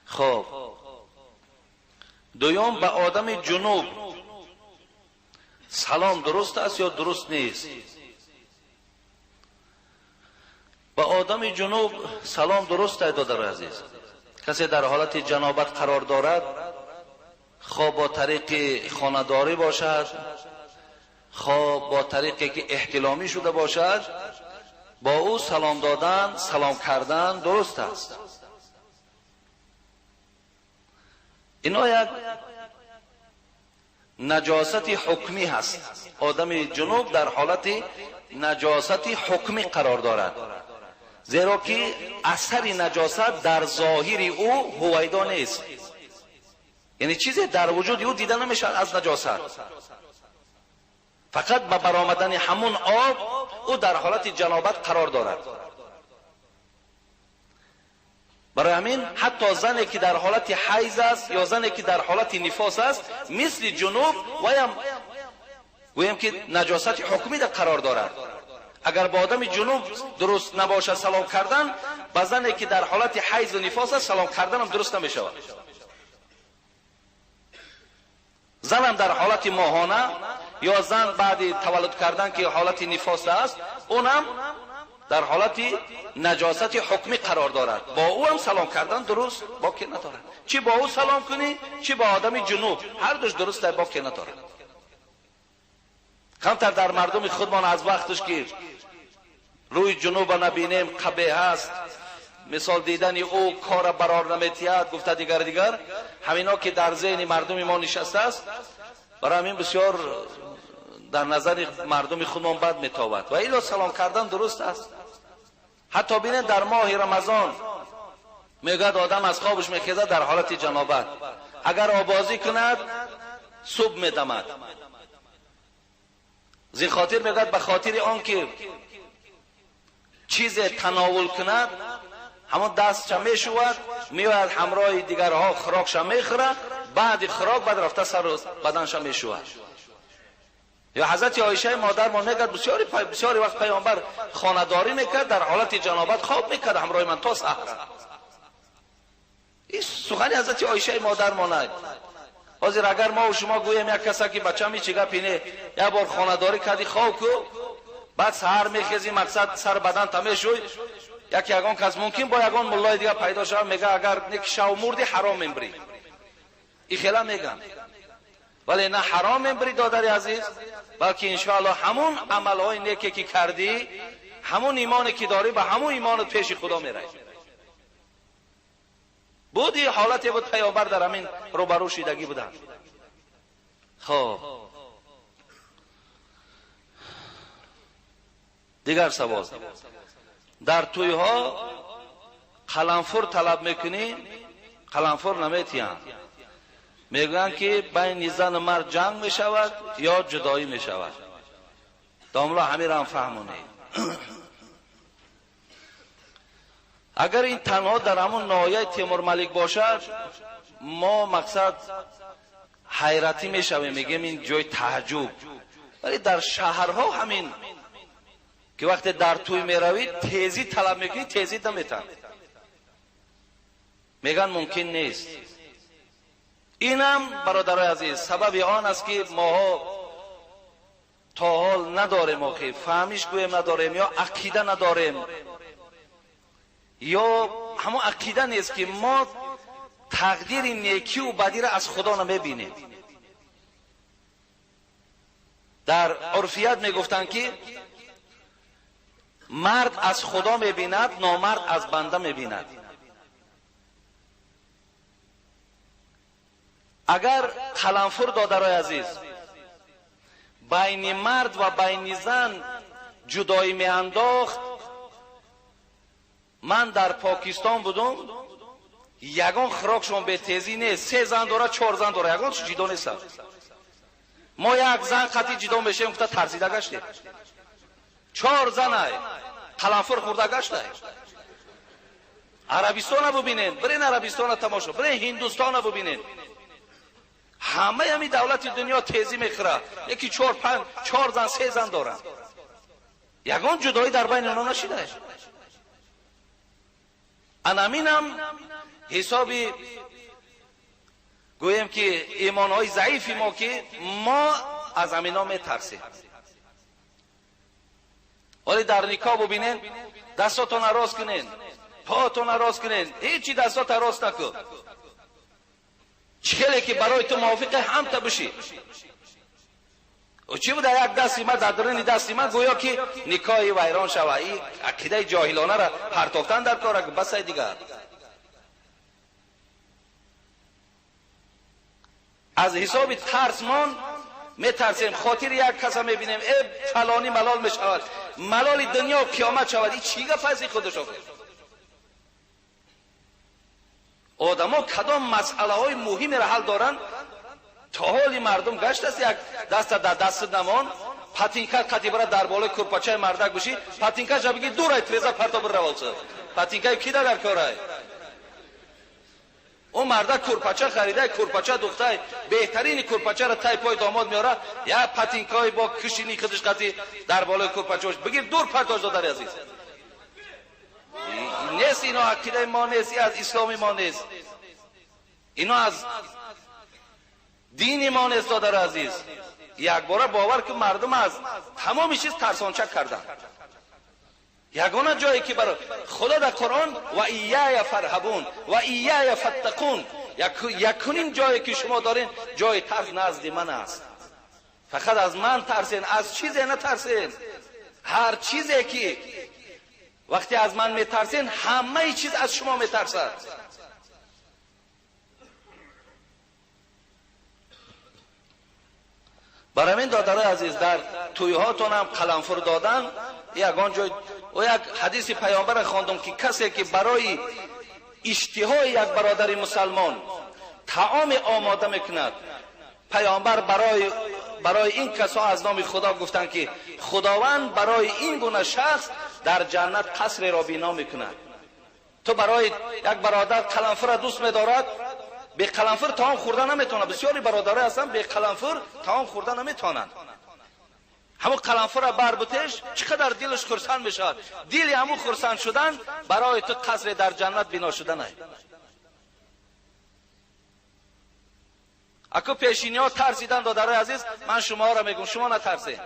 خب دوم به آدم جنوب سلام درست است یا درست نیست؟ به آدم جنوب سلام درست است دادر عزیز. کسی در حالت جنابت قرار دارد، خواه با طریق خانه‌داری باشد، خواه با طریقی که احتلامی شده باشد، با او سلام دادن، سلام کردن درست است. اینا یک نجاست حکمی هست. آدم جنوب در حالت نجاست حکمی قرار دارد، زیرا که اثر نجاست در ظاهر او هویدا نیست، یعنی چیزی در وجود او دیده نمیشه از نجاست. فقط به برآمدن همون آب او در حالت جنابت قرار دارد. برای همین حتی زنی که در حالت حیض است یا زنی که در حالت نفاس است، مثل جنوب ویم که نجاست حکمی در قرار دارد. اگر با آدم جنوب درست نباشه سلام کردن، با زنی که در حالت حیض و نفاس است سلام کردن هم درست نمی شود. زن هم در حالت ماهانه یا زن بعد تولد کردن که حالت نفاس است، اونم در حالت نجاست حکمی قرار دارد. با او هم سلام کردن درست باکی ندارد. چی با او سلام کنی چی با آدم جنوب، هر دوش درست در باکی ندارد. کمتر در مردم خودمان از وقتش که روی جنوب نبینیم قبیح است، مثال دیدن او کار برار نمیتید، گفته دیگر همینا که در ذهن مردم ما نشسته است، برای همین بسیار در نظر مردم خودمان بد میتابد. و ایلا سلام کردن درست است. حتی بینید در ماه رمضان میگد آدم از خوابش میخیزد در حالت جنابت، اگر آبازی کند صبح میدمد. زی خاطر میگد به خاطر آن که چیز تناول کند همون دست چمی شود، میوید همراه دیگرها خوراکش میخوره، بعد خوراک بعد رفته سر بدنش میشود. یا حضرت عایشه مادر ما میگد بسیاری وقت پیامبر خانه‌داری میکرد، در حالت جنابت خواب میکرد همراه من تا سحر. این سخن حضرت عایشه مادر ما نه. حاضر اگر ما و شما گویم یک کسی که بچه می چیگه پینه یک بار خانه‌داری کردی خواب کو، بعد سحر میخیزی مقصد سر بدن تمه شوی، یکی یگان کس ممکن با یگان مولای دیگه پیدا شد میگه اگر نیک شو مردی حرام میبری. این خیلی میگن، ولی نه حرام میبری دادر عزیز، بلکه انشاءالله همون عملهای نیکی که کردی، همون ایمانی که داری به همون ایمانت پیش خدا میره. بودی حالتی بود پیامبر در همین روبرو شیدگی بودن. خب دیگر سوال، در توی ها قلنفر طلب میکنی، قلنفر نمیتیان، میگن که بین زن و مرد جنگ میشود یا جدایی میشود. داملا همین را هم فهمونی. اگر این تنها در همون ناحیه تیمور ملک باشد، ما مقصد حیرتی میشویم، میگیم این جای تعجب. ولی در شهرها همین که وقتی در توی میروید تیزی طلب میکنی، تیزی نمیتن، میگن ممکن نیست. اینم برادرای عزیز سبب آن است که ما تا حال نداریم، آخه فهمیش گویم نداریم، یا عقیده نداریم، یا همون عقیده نیست که ما تقدیر نیکی و بدی را از خدا نمیبینیم. در عرفیت میگفتن که مرد از خدا میبیند، نامرد از بنده میبیند. اگر قلنفر دادرای عزیز بین مرد و بین زن جدایی میانداخت، من در پاکستان بودم، یگان خوراکشون به تیزی نیست، 3 زن داره 4 زن داره، یگان جدا نیست. ما یک زن قطعی جدا میشیم گفته ترسیده گشته، 4 زن های قلنفر خورده گشته. عربستان ببینین، برین عربستان تماشا، برین هندوستان ببینین، همه همی دولت دنیا تیزی میخوره، یکی 4 زن 3 زن دارن، یگان جدایی در بین اونا نشیده. انامینم حسابی گویم که ایمانهای ضعیفی ما که ما از همینا میترسیم. ولی در نکاح ببینین دستاتون راست کنین، پاتون راست کنین، هیچی دستات راست نکن. چهله که برای تو موافق هم تا بشی. و چی بود یک دستی من در درون دستی من گویا که نکاحی ویران شوه. این عقیده جاهلانه را پرتافتن در کار بس دیگر. از حساب ترسمان میترسیم. خاطر یک کس میبینیم ای فلانی ملال میشود، ملال دنیا و قیامت شود. این چی گپ است خودش آخر؟ آدما کدام مسئله های مهم را حل دارن تا حالی مردم گشت است یک دست در دست نمان پاتینکا قطیبره در بالای کورپاچه مردک بشی پاتینکا جا بگی دور ای تریزا پرتا بر روالسه پاتینکا کی در کاره اون مرده کورپاچه خریده، کورپاچه دختای بهترین کورپاچه را تای پای داماد میاره، یا پاتینکای با کشینی خودش قطی در بالای کورپاچهش بگیر دور پرتاج دادر عزیز. نیست اینا عقیده ما نیست، از اسلام ما نیست، اینا از دین ما نیست دادر عزیز. یک بار باور که مردم از تمام چیز ترسانچک کردن. یگانه جایی که برای خدا در قرآن و ایای فرهبون و ایای فتقون، یکنین جایی که شما دارین جای ترس نزد من است. فقط از من ترسین، از چیزی نترسین. هر چیزی که وقتی از من میترسین همه چیز از شما میترسد. برای این دادر عزیز در تویهاتون هم قلنفر دادن. یگان جای و یک حدیث پیامبر خواندم که کسی که برای اشتهای یک برادر مسلمان طعام آماده میکند، پیامبر برای این کسا از نام خدا گفتند که خداوند برای این گونه شخص در جنت قصر را بنا میکند. تو برای یک برادر قلنفر دوست می‌دارد، به قلنفر طعام خوردن نمیتونه. بسیاری برادرها هستن به قلنفر طعام خوردن نمیتونن. همون قلنفر را بر بتش چقدر دلش خرسند میشود. دل همون خرسند شدن برای تو قصر در جنت بنا شدن است. اکو پیشینی ها ترسیدن دادر عزیز، من شما را میگم شما نترسید.